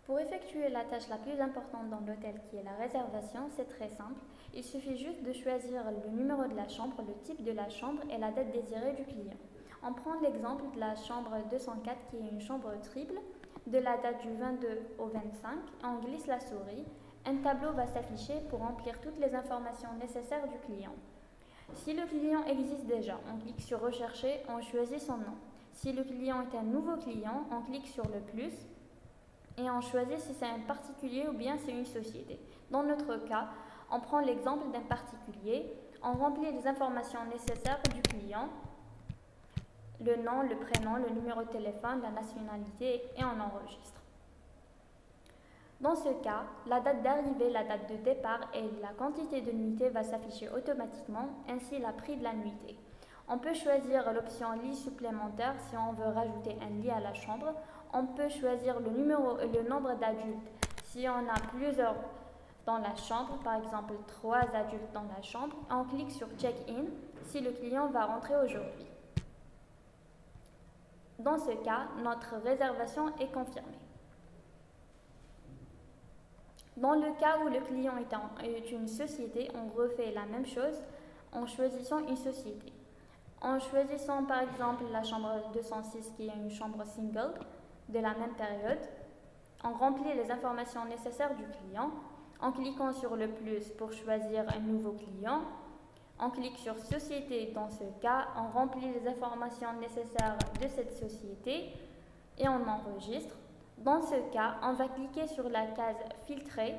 Pour effectuer la tâche la plus importante dans l'hôtel qui est la réservation, c'est très simple. Il suffit juste de choisir le numéro de la chambre, le type de la chambre et la date désirée du client. On prend l'exemple de la chambre 204 qui est une chambre triple, de la date du 22 au 25, on glisse la souris, un tableau va s'afficher pour remplir toutes les informations nécessaires du client. Si le client existe déjà, on clique sur Rechercher, on choisit son nom. Si le client est un nouveau client, on clique sur le plus et on choisit si c'est un particulier ou bien c'est une société. Dans notre cas, on prend l'exemple d'un particulier, on remplit les informations nécessaires du client, le nom, le prénom, le numéro de téléphone, la nationalité et on enregistre. Dans ce cas, la date d'arrivée, la date de départ et la quantité de nuitées va s'afficher automatiquement, ainsi le prix de la nuitée. On peut choisir l'option lit supplémentaire si on veut rajouter un lit à la chambre. On peut choisir le nombre d'adultes si on a plusieurs dans la chambre, par exemple 3 adultes dans la chambre. On clique sur Check-in si le client va rentrer aujourd'hui. Dans ce cas, notre réservation est confirmée. Dans le cas où le client est une société, on refait la même chose en choisissant une société. En choisissant par exemple la chambre 206 qui est une chambre single de la même période, on remplit les informations nécessaires du client. En cliquant sur le plus pour choisir un nouveau client, on clique sur Société. Dans ce cas, on remplit les informations nécessaires de cette société et on enregistre. Dans ce cas, on va cliquer sur la case Filtrer.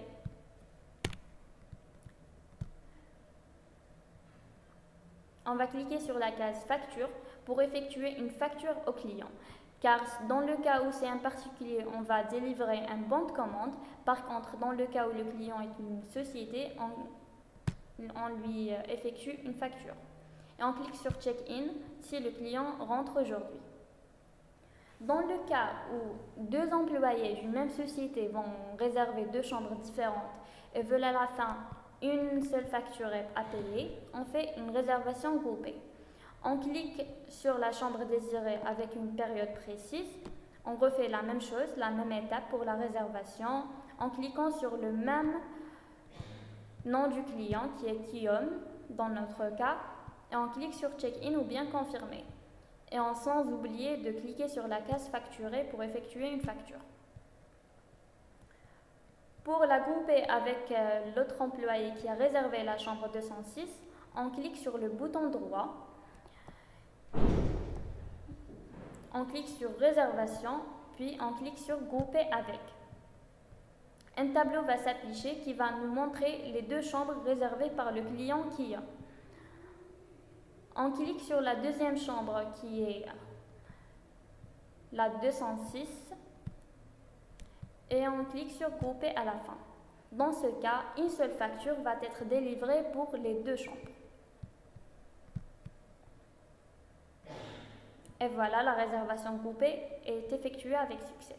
On va cliquer sur la case Facture pour effectuer une facture au client. Car dans le cas où c'est un particulier, on va délivrer un bon de commande. Par contre, dans le cas où le client est une société, on lui effectue une facture. Et on clique sur Check-in si le client rentre aujourd'hui. Dans le cas où 2 employés d'une même société vont réserver 2 chambres différentes et veulent à la fin une seule facture à payer, on fait une réservation groupée. On clique sur la chambre désirée avec une période précise. On refait la même chose, la même étape pour la réservation, en cliquant sur le même nom du client qui est Guillaume dans notre cas, et on clique sur Check-in ou bien Confirmer. Et sans oublier de cliquer sur la case Facturer pour effectuer une facture. Pour la grouper avec l'autre employé qui a réservé la chambre 206, on clique sur le bouton droit, on clique sur Réservation, puis on clique sur Grouper avec. Un tableau va s'afficher qui va nous montrer les 2 chambres réservées par le client qui a. On clique sur la deuxième chambre qui est la 206 et on clique sur Grouper à la fin. Dans ce cas, une seule facture va être délivrée pour les 2 chambres. Et voilà, la réservation groupée est effectuée avec succès.